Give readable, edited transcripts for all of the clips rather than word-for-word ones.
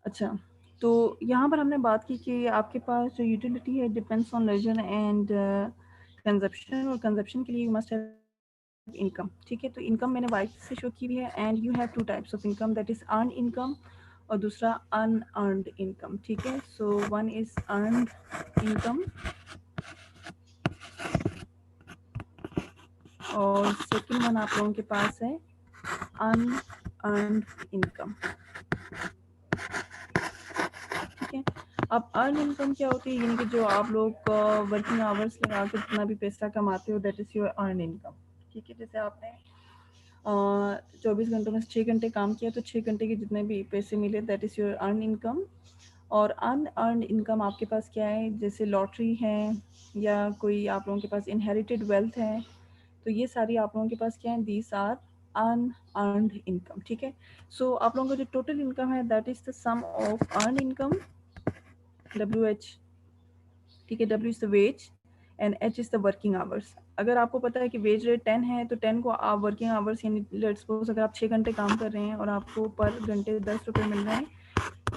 अच्छा, तो यहाँ पर हमने बात की कि आपके पास जो यूटिलिटी है depends on leisure and consumption, और कंजप्शन के लिए यू मस्ट हैव इनकम। ठीक है, तो इनकम मैंने वाइट से शो की हुई है, and you have two types of income, that is earn income और दूसरा अनअर्नड इनकम। ठीक है, so one is earned income और सेकंड वन आप लोगों के पास है अनअर्नड इनकम। ठीक है, अब अर्न इनकम क्या होती है, यानी कि जो आप लोग वर्किंग आवर्स लगा के जितना भी पैसा कमाते हो, that is your earn income. ठीक है, जैसे आपने 24 घंटों में 6 घंटे काम किया तो 6 घंटे के जितने भी पैसे मिले, that is your earn income. और अनअर्नड इनकम आपके पास क्या है, जैसे लॉटरी है या कोई आप लोगों के पास इनहेरिटेड वेल्थ है, तो ये सारी आप लोगों के पास क्या है, दीज आर अनअर्नड इनकम। ठीक है, सो आप लोगों का जो टोटल इनकम है that is the sum of earn income, WH। ठीक है, W is the wage and H is the working hours. अगर आपको पता है कि वेज रेट 10 है तो 10 को आप वर्किंग आवर्स, यानी लेट्स सपोज अगर आप 6 घंटे काम कर रहे हैं और आपको पर घंटे 10 रुपये मिल रहे हैं,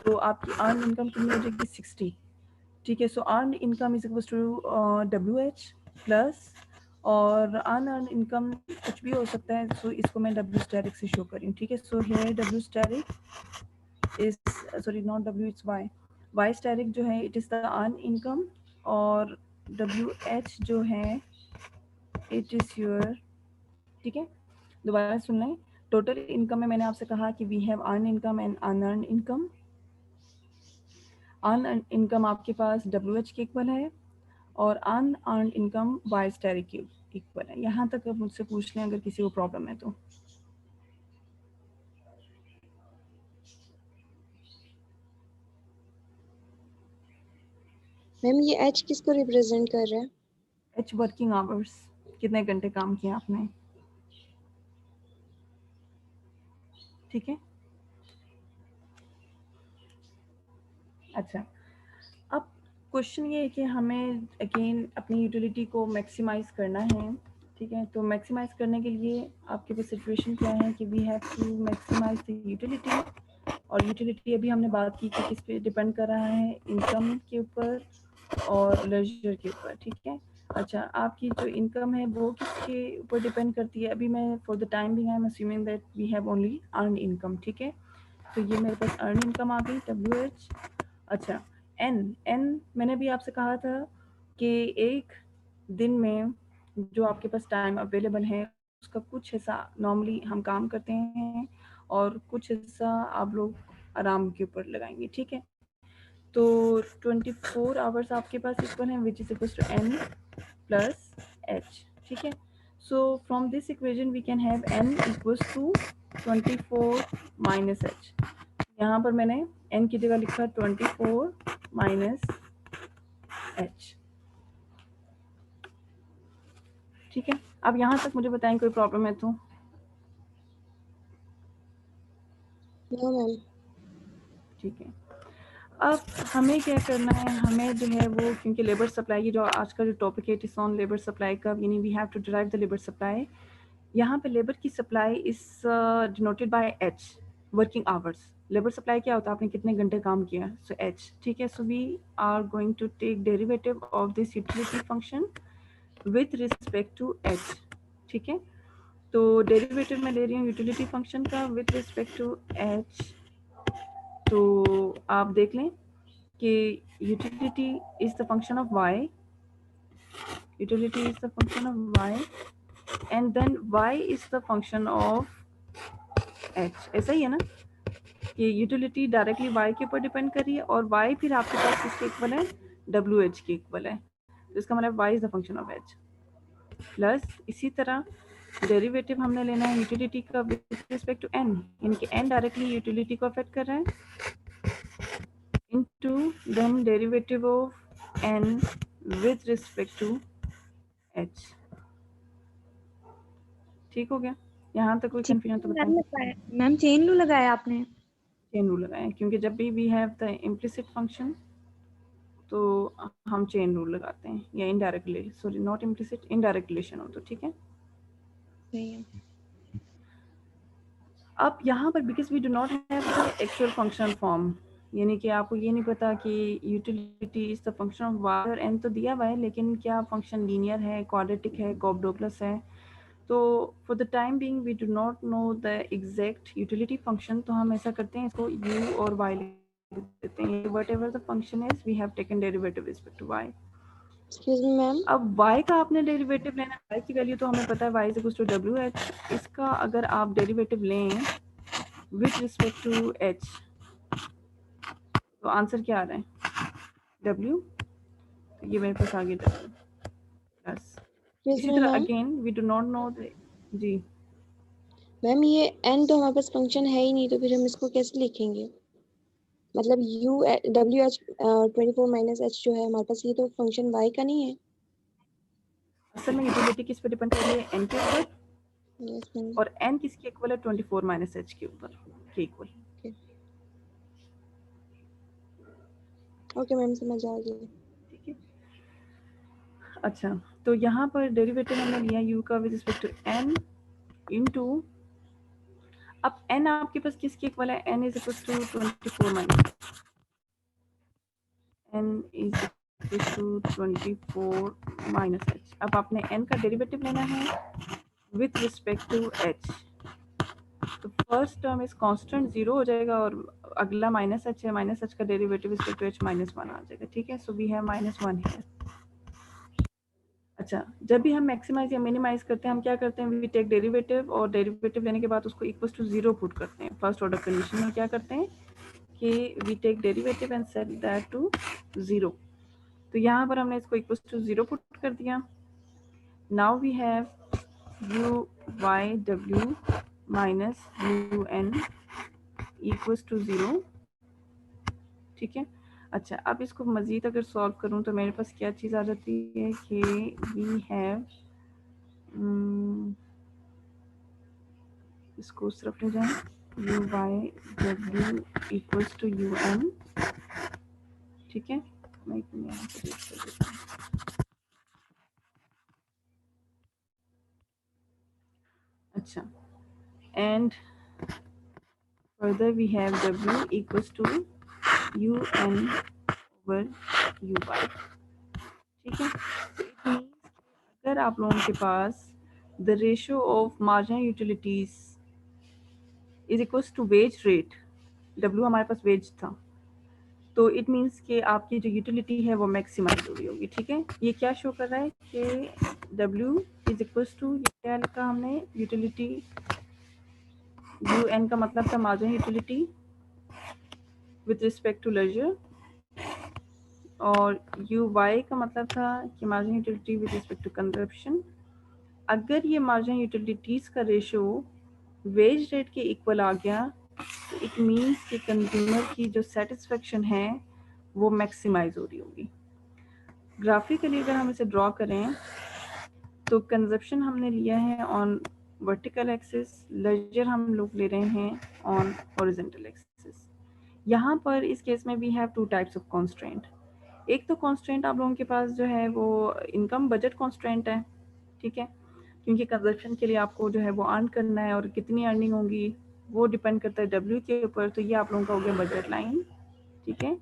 तो आपकी अर्न इनकम कितनी हो जाएगी, 60। ठीक है, so earn income is equal to WH plus, और अनअर्न इनकम कुछ भी हो सकता है, सो इसको मैं W स्टैटिक से शो करी हूँ। ठीक है, so here W static is, sorry not W, it's Y static जो है it is the earn income, और WH जो है इट इज़ योर। ठीक है, दोबारा सुन लें, टोटल इनकम में मैंने आपसे कहा कि we have earn income and unearn income. Earn income आपके पास WH के इक्वल है और अनअर्नड इनकम वाई स्टैटिक के इक्वल है। यहाँ तक आप मुझसे पूछ लें अगर किसी को प्रॉब्लम है तो। मैम ये एच किसको रिप्रेजेंट कर रहा है? H वर्किंग आवर्स, कितने घंटे काम किया आपने। ठीक है, अच्छा, अब क्वेश्चन ये है कि हमें अगेन अपनी यूटिलिटी को मैक्सिमाइज करना है। ठीक है, तो मैक्सिमाइज करने के लिए आपके पास सिचुएशन क्या है कि we have to maximize the utility, और यूटिलिटी अभी हमने बात की कि किस पे डिपेंड कर रहा है, इनकम के ऊपर और लेजर के ऊपर। ठीक है, अच्छा, आपकी जो इनकम है वो किसके ऊपर डिपेंड करती है, अभी मैं for the time being I am assuming that we have only earn income. ठीक है, तो ये मेरे पास अर्न इनकम आ गई, WH। अच्छा, एन मैंने भी आपसे कहा था कि एक दिन में जो आपके पास टाइम अवेलेबल है उसका कुछ हिस्सा नॉर्मली हम काम करते हैं और कुछ हिस्सा आप लोग आराम के ऊपर लगाएंगे। ठीक है, तो 24 आवर्स आपके पास इक्वल है which is equal to N plus H। ठीक है, so from this equation we can have N equals to 24 minus H। यहाँ पर मैंने N की जगह लिखा 24 माइनस H। ठीक है, अब यहाँ तक मुझे बताएं कोई प्रॉब्लम है तो। No ma'am. ठीक है, अब हमें क्या करना है, हमें जो है वो, क्योंकि लेबर सप्लाई की जो आज का जो टॉपिक है it is on labour supply का, यानी we have to derive the labour supply. यहाँ पे लेबर की supply is denoted by H, working hours. Labour supply क्या होता है, आपने कितने घंटे काम किया, सो H। ठीक है, so we are going to take derivative of this utility function with respect to H। ठीक है, तो डेरिवेटिव मैं ले रही हूँ यूटिलिटी फंक्शन का विथ रिस्पेक्ट टू H। तो आप देख लें कि utility is the function of y, utility is the function of y, and then y is the function of h। ऐसा ही है ना कि यूटिलिटी डायरेक्टली y के ऊपर डिपेंड कर रही है और y फिर आपके पास किसके इक्वल है, WH के इक्वल है, तो इसका मतलब y is the function of h। Plus इसी तरह डेरिवेटिव हमने लेना है यूटिलिटी का विद रिस्पेक्ट टू n, यानी कि n डायरेक्टली यूटिलिटी को अफेक्ट कर रहा है, into then derivative of n with respect to h। ठीक हो गया, यहाँ तक कोई ठीक कंफ्यूजन तो है बताएं। मैम, लगाया मैम, चेन रूल लगाया आपने? चेन रूल लगाएं, क्योंकि जब भी we have the implicit function तो हम चेन रूल लगाते हैं, या indirect, sorry not implicit, indirect relation हो तो। ठीक है, सही है। अब यहाँ पर because we do not have the actual functional form, यानी कि आपको ये नहीं पता कि utility is the function of Y और एन तो दिया हुआ है, लेकिन क्या फंक्शन लीनियर है, क्वाड्रेटिक है, कॉपडोप्लस है। तो for the time being we do not know the exact utility function, तो हम ऐसा करते हैं, इसको यू और वाई देते हैं। Whatever the function is we have taken derivative respect to Y. Excuse me ma'am, अब y का आपने डेरिवेटिव लेना है, y की वैल्यू तो हमें पता है y is equal to W H. इसका अगर आप डेरिवेटिव लें विथ रिस्पेक्ट टू h, तो आंसर क्या आ रहा है w, तो ये मेरे पास आ गया w प्लस। एक्सक्यूज इसी मी तरह ma'am, again we do not know जी। मैम ये एन तो हमारे पास फंक्शन है ही नहीं, तो फिर हम इसको कैसे लिखेंगे? मतलब U W H 24 minus H जो है हमारे पास, ये तो फंक्शन वाई का नहीं है। असल में यूटिलिटी किस पे डिपेंड कर रही है, n के ऊपर, यस मैम। और n किसके इक्वल है, 24 माइनस h के ऊपर के इक्वल। ओके मैम, समझ आ गया। ठीक है। अच्छा, तो यहाँ पर डेरिवेटिव हमने लिया u का with respect to n into, अब n आपके पास किसके इक्वल है, n is equal to 24 minus n is equal to 24 minus h। अब आपने n का डेरिवेटिव लेना है विथ रिस्पेक्ट टू h। तो फर्स्ट टर्म इज कांस्टेंट 0 हो जाएगा, और अगला माइनस h है, माइनस h का derivative respect to h minus 1 आ जाएगा। ठीक है, सो वी हैव माइनस 1 है। अच्छा, जब भी हम मैक्सिमाइज या मिनिमाइज करते हैं, हम क्या करते हैं, वी टेक डेरिवेटिव, और डेरिवेटिव लेने के बाद उसको इक्वल टू 0 पुट करते हैं। फर्स्ट ऑर्डर कंडीशन में क्या करते हैं कि we take derivative and set that to 0। तो यहाँ पर हमने इसको इक्वल टू 0 पुट कर दिया। Now we have U Y W minus U N equals to 0। ठीक है। अच्छा, अब इसको मज़ीद अगर सॉल्व करूँ तो मेरे पास क्या चीज़ आ जाती है कि वी हैव, इसको उस तरफ ले जाएं, U Y W equals to U N. ठीक है, मैं यहाँ पर कर देता हूँ। अच्छा, and further we have w equals to un over uy। ठीक है, तो it means अगर आप लोगों के पास the ratio of marginal utilities is equals to wage rate, w हमारे पास wage था, तो इट मीन्स कि आपकी जो यूटिलिटी है वो मैक्सिमाइज हो रही होगी। ठीक है, ये क्या शो कर रहा है कि w इज इक्वल्स टू, ये क्या लिखा हमने, यूटिलिटी यू एन का मतलब था marginal utility with respect to leisure, और यू वाई का मतलब था कि marginal utility with respect to consumption. अगर ये मार्जिनल यूटिलिटीज़ का रेशो वेज रेट के इक्वल आ गया, तो इट मीन्स कि कंज्यूमर की जो सेटिस्फेक्शन है वो मैक्सिमाइज हो रही होगी। ग्राफिकली अगर हम इसे ड्रॉ करें तो कंजप्शन हमने लिया है ऑन वर्टिकल एक्सिस, लेजर हम लोग ले रहे हैं ऑन हॉरिजॉन्टल एक्सिस। यहाँ पर इस केस में we have two types of constraint. एक तो कॉन्स्ट्रेंट आप लोगों के पास जो है वो इनकम बजट कॉन्स्ट्रेंट है। ठीक है, क्योंकि कंजप्शन के लिए आपको जो है वो अर्न करना है, और कितनी अर्निंग होगी वो डिपेंड करता है डब्ल्यू के ऊपर। तो ये आप लोगों का हो गया बजट लाइन। ठीक है,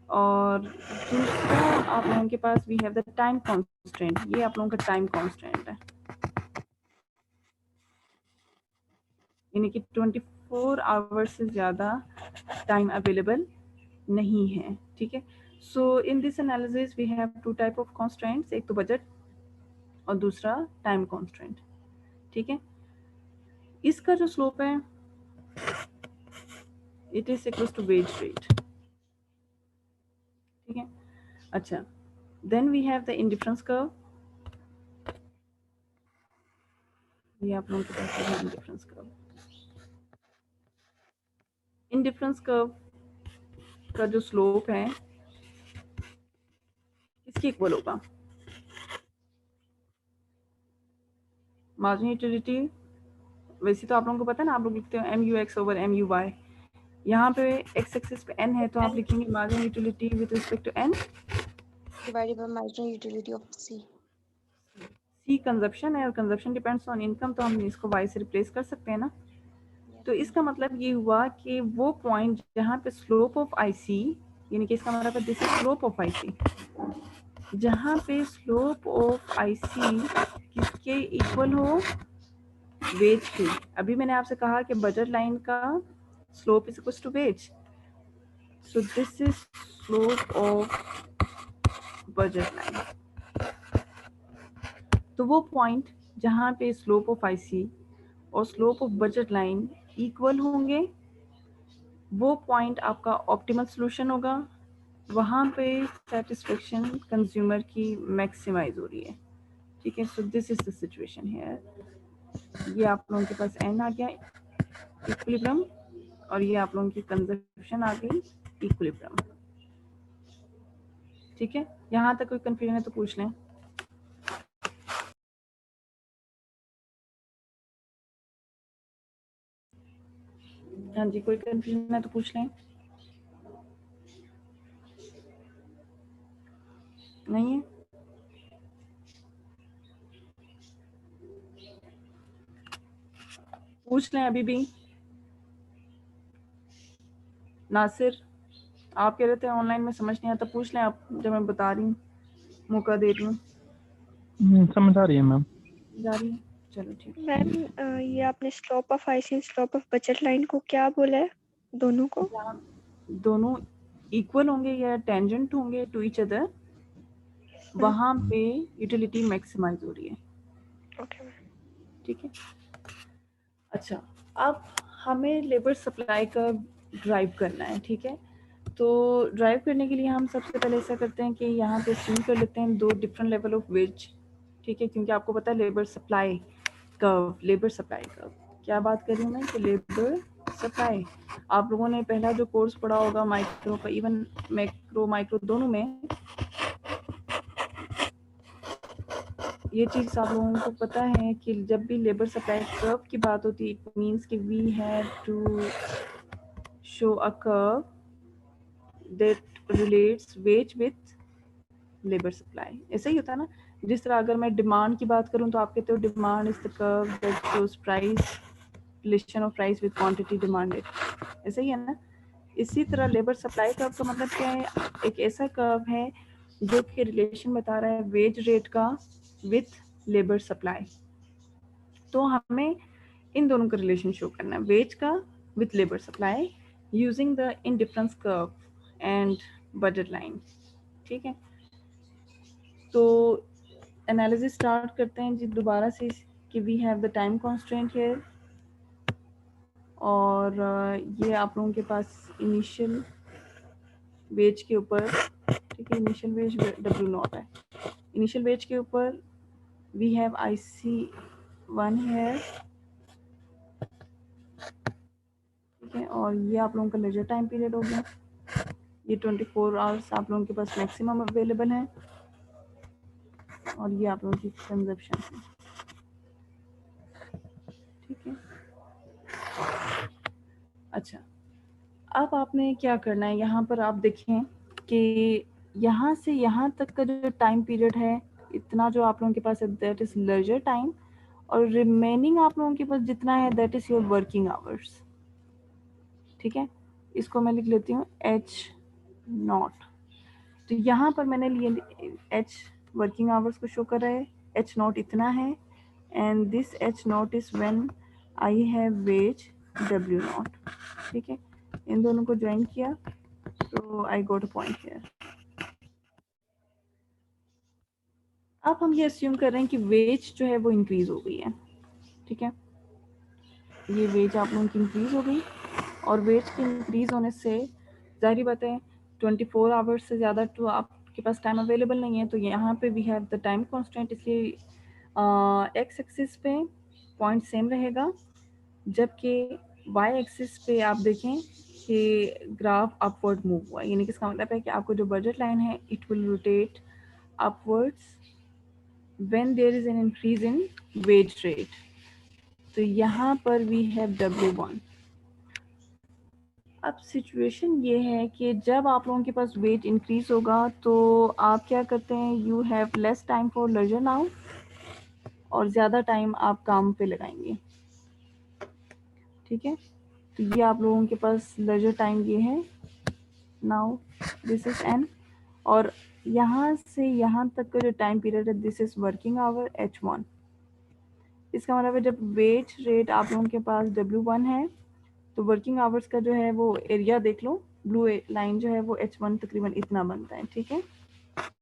और दूसरा आप लोगों के पास we have the time constraint. ये आप लोगों का टाइम कॉन्स्ट्रेंट है, यानी कि 24 आवर्स से ज़्यादा टाइम अवेलेबल नहीं है। ठीक है, so in this analysis we have two type of constraints, एक तो बजट और दूसरा टाइम कॉन्स्ट्रेंट। ठीक है, इसका जो स्लोप है it is equals to wage rate. ठीक है, अच्छा, then we have the indifference curve. ये आप लोगों के पास है इंडिफरेंस कर्व। इंडिफरेंस कर्व का जो स्लोप है किसके इक्वल होगा, मार्जिनल यूटिलिटी। वैसे तो आप लोगों को पता है ना, आप लोग लिखते हो M U X over M U Y. यहाँ पे एक्स एक्सिस पे एन है, तो आप लिखेंगे marginal utility with respect to N divided by marginal utility of C. C consumption है, और कंजप्शन डिपेंड्स ऑन इनकम, तो हम इसको वाई से रिप्लेस कर सकते हैं ना। तो इसका मतलब ये हुआ कि वो पॉइंट जहाँ पे स्लोप ऑफ आईसी, यानी कि इसका मतलब है this is slope of IC, जहाँ पे स्लोप ऑफ आईसी किसके इक्वल हो, वेज के। अभी मैंने आपसे कहा कि बजट लाइन का slope is equal to wage, so this is slope of budget line. तो वो पॉइंट जहाँ पे स्लोप ऑफ आईसी और slope of budget line equal होंगे, वो पॉइंट आपका ऑप्टिमल सॉल्यूशन होगा, वहाँ पे सेटिस्फेक्शन कंज्यूमर की मैक्सिमाइज हो रही है। ठीक है, सो this is the situation here. ये आप लोगों के पास एन आ गया इक्विलिब्रियम, और ये आप लोगों की कंजप्शन आ गई इक्विलिब्रियम। ठीक है, यहाँ तक कोई कंफ्यूजन है तो पूछ लें। हाँ जी, कोई कंफ्यूजन है तो पूछ लें। नहीं है? पूछ लें अभी भी। नासिर, आप कह रहे थे ऑनलाइन में समझ नहीं आता, पूछ लें आप, जब मैं बता रही हूँ, मौका दे रही हूँ। समझ आ रही है मैम। जा रही है, चलो ठीक है। मैम ये आपने slope of IC slope of budget line को क्या बोला है, दोनों को? दोनों इक्वल होंगे या टेंजेंट होंगे टू ईच अदर, वहाँ पे यूटिलिटी मैक्सिमाइज हो रही है। Okay ma'am. ठीक है, अच्छा अब हमें लेबर सप्लाई का ड्राइव करना है। ठीक है, तो ड्राइव करने के लिए हम सबसे पहले ऐसा करते हैं कि यहाँ पे अस्यूम कर लेते हैं दो डिफरेंट लेवल ऑफ वेज। ठीक है, क्योंकि आपको पता है labour supply curve, labour supply curve, क्या बात कर रही हूँ मैं कि लेबर सप्लाई। आप लोगों ने पहला जो कोर्स पढ़ा होगा माइक्रो का, इवन मैक्रो माइक्रो दोनों में, ये चीज़ आप लोगों को पता है कि जब भी लेबर सप्लाई कर्व की बात होती है, इट मीन्स कि we have to show a curve that relates wage with labour supply. ऐसा ही होता है ना, जिस तरह अगर मैं डिमांड की बात करूं तो आप कहते हो demand is the curve that shows price, relation of price with quantity demanded, ऐसा ही है ना। इसी तरह लेबर सप्लाई कर्व का मतलब क्या है, एक ऐसा कर्व है जो कि रिलेशन बता रहा है वेज रेट का विथ लेबर सप्लाई। तो हमें इन दोनों का रिलेशन शो करना है, वेज का with labour supply, using the indifference curve and budget line. ठीक है, तो एनालिसिस स्टार्ट करते हैं जी दोबारा से कि we have the time constant here, और ये आप लोगों के पास इनिशियल वेज के ऊपर, ठीक है, इनिशियल वेज W0 है, इनिशियल वेज के ऊपर वी हैव IC1 है। ठीक है, और ये आप लोगों का लेजर टाइम पीरियड हो गया, ये 24 आवर्स आप लोगों के पास मैक्सिमम अवेलेबल है, और ये आप लोगों की कंजप्शन है। ठीक है, अच्छा अब आपने क्या करना है, यहाँ पर आप देखें कि यहाँ से यहाँ तक का जो टाइम पीरियड है, इतना जो आप लोगों के पास है दैट इज लेजर टाइम, और रिमेनिंग आप लोगों के पास जितना है that is your working hours. ठीक है, इसको मैं लिख लेती हूँ H0। तो यहाँ पर मैंने लिए H वर्किंग आवर्स को शो कर रहा है, H0 इतना है, and this H0 is when I have wage W0। ठीक है, इन दोनों को ज्वाइन किया तो I got a point here. अब हम ये अस्यूम कर रहे हैं कि वेज जो है वो इंक्रीज हो गई है। ठीक है, ये वेज आप लोगों की इंक्रीज हो गई, और वेज के इंक्रीज होने से जाहिर बात है 24 आवर्स से ज़्यादा तो आपके पास टाइम अवेलेबल नहीं है, तो यहाँ पे we have the time constant, इसलिए एक्स एक्सिस पे पॉइंट सेम रहेगा, जबकि वाई एक्सिस पे आप देखें कि ग्राफ अपवर्ड मूव हुआ, यानी कि इसका मतलब है कि आपको जो बजट लाइन है it will rotate upwards when there is an increase in wage rate. तो यहाँ पर वी हैव W1। अब सिचुएशन ये है कि जब आप लोगों के पास वेट इंक्रीज होगा तो आप क्या करते हैं, you have less time for leisure now, और ज़्यादा टाइम आप काम पे लगाएंगे। ठीक है, तो ये आप लोगों के पास लेजर टाइम ये है। नाउ दिस इज n, और यहाँ से यहाँ तक का जो टाइम पीरियड है this is working hour h1। इसका मतलब है जब वेज रेट आप लोगों के पास W1 है तो वर्किंग आवर्स का जो है वो एरिया देख लो, ब्लू लाइन जो है वो h1 तकरीबन इतना बनता है। ठीक है,